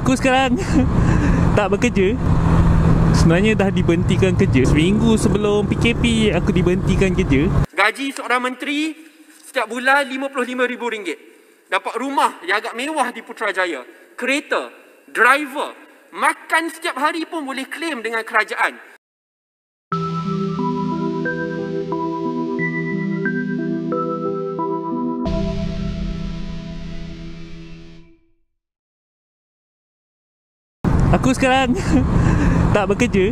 Aku sekarang tak bekerja. Sebenarnya dah diberhentikan kerja. Seminggu sebelum PKP aku diberhentikan kerja. Gaji seorang menteri setiap bulan RM55,000. Dapat rumah yang agak mewah di Putrajaya. Kereta, driver, makan setiap hari pun boleh claim dengan kerajaan. Aku sekarang tak bekerja.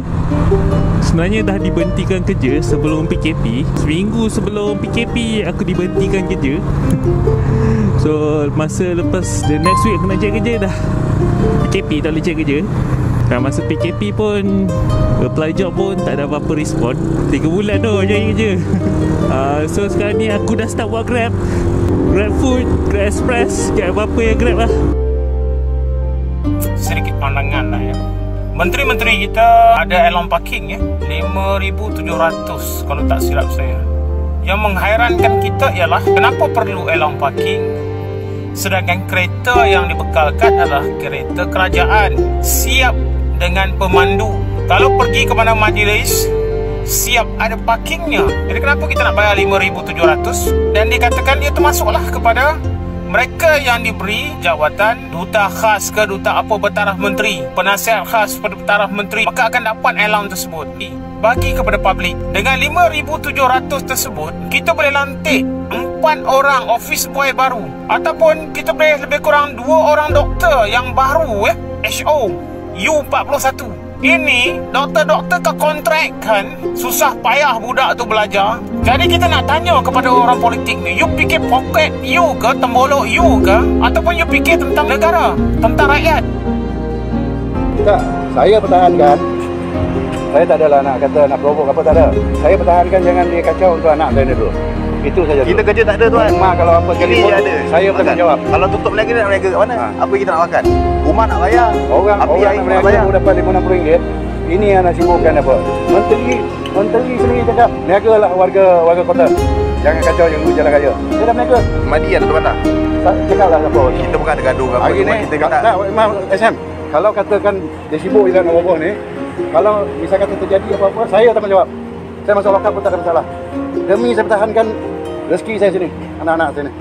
Sebenarnya dah diberhentikan kerja sebelum PKP. Seminggu sebelum PKP aku diberhentikan kerja. So masa lepas the next week aku nak cari kerja dah. PKP tak boleh cari kerja. Dan masa PKP pun apply job pun tak ada apa-apa respon. 3 bulan tu cari kerja. So sekarang ni aku dah start buat Grab. Grab Food, Grab Express, Grab apa-apa yang Grab lah. Sedikit pandangan lah ya. Menteri-menteri kita ada allowance parking ya, 5,700 kalau tak silap saya. Yang menghairankan kita ialah kenapa perlu allowance parking sedangkan kereta yang dibekalkan adalah kereta kerajaan, siap dengan pemandu. Kalau pergi ke mana majlis, siap ada parkingnya. Jadi kenapa kita nak bayar 5,700? Dan dikatakan dia termasuklah kepada mereka yang diberi jawatan duta khas ke duta apa bertaraf menteri, penasihat khas bertaraf menteri, maka akan dapat allowance tersebut bagi kepada publik. Dengan 5,700 tersebut, kita boleh lantik 4 orang office boy baru, ataupun kita boleh lebih kurang 2 orang doktor yang baru HO U41. Ini doktor-doktor ke kontrakkan, susah payah budak tu belajar. Jadi kita nak tanya kepada orang politik ni, you fikir poket you ke, tembolok you ke, ataupun you fikir tentang negara, tentang rakyat? Tak, saya pertahankan. Saya tak adalah nak kata nak provok apa, tak ada. Saya pertahankan jangan dia kacau untuk anak saya dulu. Itu saja. Kita kerja tak ada tuan. Mak kalau apa telefon ada, saya bertanggungjawab. Kalau tutup lagi nak berniaga kat mana? Apa kita nak makan? Rumah nak bayar. Orang nak berniaga dapat RM50. Ini yang nak sibukkan apa? Menteri sendiri cakap, niagalah warga kota. Jangan kacau yang jalan raya. Dia dah berniaga. Madi ada tu mana? Cakaplah apa? Kita bukan ada gaduh apa. Hari ni Kita kata Imam SM. Kalau katakan dia sibuk dengan orang ni, kalau misal kata terjadi apa-apa, saya tanggungjawab. Saya masuk lokap pun tak ada masalah. Demi saya pertahankan rezeki saya sini, anak-anak sini.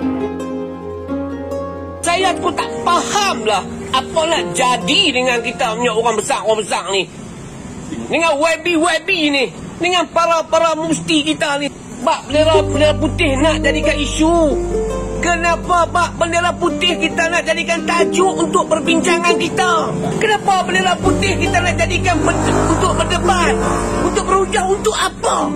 Saya pun tak faham lah apa nak jadi dengan kita punya orang besar ni. Dengan YB ni, dengan para mufti kita ni. Bak bendera putih nak jadikan isu. Kenapa bak bendera putih kita nak jadikan tajuk untuk perbincangan kita? Kenapa bendera putih kita nak jadikan untuk berdebat? Untuk berhujah untuk apa?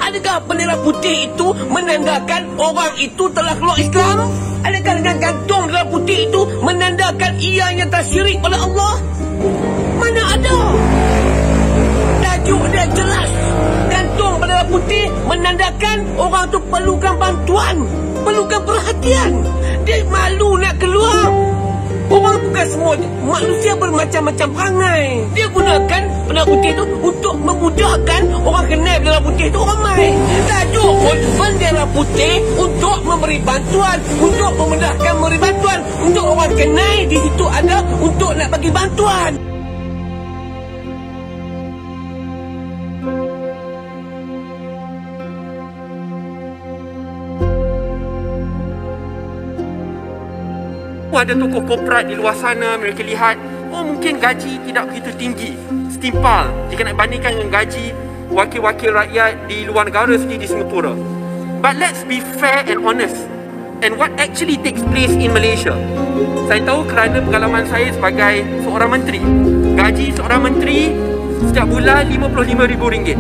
Adakah bendera putih itu menandakan orang itu telah keluar Islam? Adakah dengan gantung bendera putih itu menandakan ia yang tersyirik oleh Allah? Mana ada? Tajuk dia jelas. Gantung bendera putih menandakan orang tu perlukan bantuan, perlukan perhatian. Dia malu nak keluar. Orang bukan semua manusia bermacam-macam perangai. Dia gunakan bendera putih itu untuk memudahkan orang kenal bendera putih itu ramai. Tajuk pun bendera putih untuk memberi bantuan, untuk memudahkan memberi bantuan, untuk orang kenal di situ ada untuk nak bagi bantuan. Ada tokoh korporat di luar sana, mereka lihat, oh mungkin gaji tidak begitu tinggi, setimpal jika nak bandingkan dengan gaji wakil-wakil rakyat di luar negara seperti di Singapura. But let's be fair and honest, and what actually takes place in Malaysia. Saya tahu kerana pengalaman saya sebagai seorang menteri. Gaji seorang menteri setiap bulan RM55,000.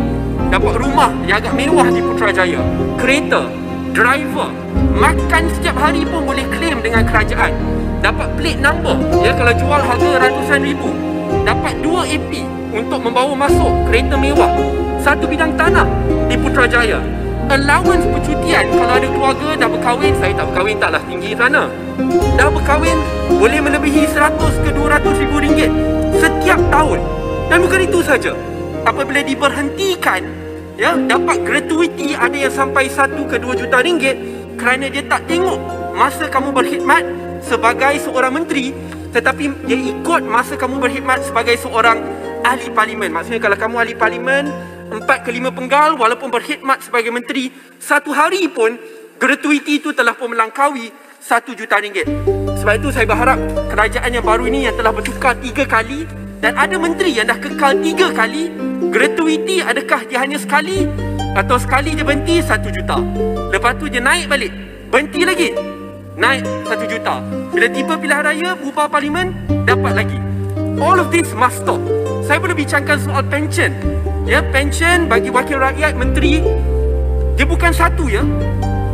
Dapat rumah yang agak mewah di Putrajaya. Kereta, driver, makan setiap hari pun boleh claim dengan kerajaan. Dapat plate number, ya, kalau jual harga ratusan ribu. Dapat 2 AP untuk membawa masuk kereta mewah. 1 bidang tanah di Putrajaya. Allowance percutian kalau ada keluarga dah berkahwin. Saya tak berkahwin, taklah tinggi sana. Dah berkahwin boleh melebihi 100 ke 200 ribu ringgit setiap tahun. Dan bukan itu saja, apabila diberhentikan, ya, dapat gratuiti ada yang sampai 1 ke 2 juta ringgit kerana dia tak tengok masa kamu berkhidmat sebagai seorang menteri tetapi dia ikut masa kamu berkhidmat sebagai seorang ahli parlimen. Maksudnya kalau kamu ahli parlimen 4 ke 5 penggal, walaupun berkhidmat sebagai menteri 1 hari pun, gratuiti itu telah pun melangkaui RM1 juta. Sebab itu saya berharap kerajaan yang baru ini yang telah bertukar 3 kali dan ada menteri yang dah kekal 3 kali, gratuiti adakah dia hanya sekali atau sekali dia berhenti 1 juta, lepas tu dia naik balik, berhenti lagi, naik 1 juta. Bila tiba pilihan raya, bubar parlimen, dapat lagi. All of this must stop. Saya boleh bincangkan soal pension. Ya, pension bagi wakil rakyat, menteri, dia bukan satu ya.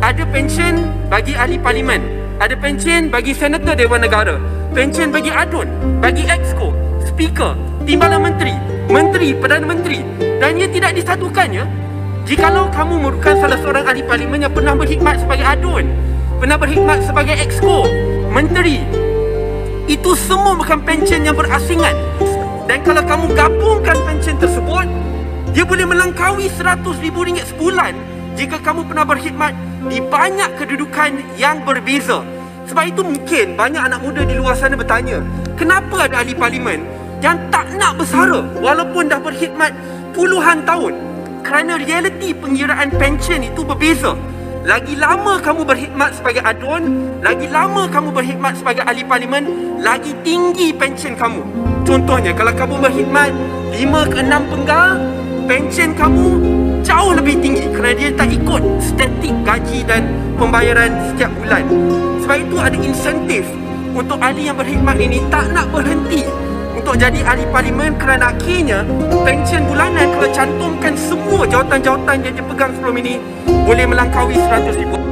Ada pension bagi ahli parlimen, ada pension bagi senator Dewan Negara, pension bagi ADUN, bagi Exco, speaker, timbalan menteri, menteri, Perdana Menteri, dan ia tidak disatukan ya. Jikalau kamu merupakan salah seorang ahli parlimen yang pernah berkhidmat sebagai ADUN, pernah berkhidmat sebagai Exco, menteri, itu semua bukan pension yang berasingan. Dan kalau kamu gabungkan pension tersebut, dia boleh melangkaui RM100,000 sebulan jika kamu pernah berkhidmat di banyak kedudukan yang berbeza. Sebab itu mungkin banyak anak muda di luar sana bertanya, kenapa ada ahli parlimen yang tak nak bersara walaupun dah berkhidmat puluhan tahun? Kerana realiti pengiraan pension itu berbeza. Lagi lama kamu berkhidmat sebagai ADUN, lagi lama kamu berkhidmat sebagai ahli parlimen, lagi tinggi pension kamu. Contohnya, kalau kamu berkhidmat 5 ke 6 penggal, pension kamu jauh lebih tinggi kerana dia tak ikut statik gaji dan pembayaran setiap bulan. Sebab itu ada insentif untuk ahli yang berkhidmat ini tak nak berhenti untuk jadi ahli parlimen, kerana akhirnya pension bulanan kalau cantumkan semua jawatan-jawatan yang dia pegang sebelum ini boleh melangkaui RM100,000.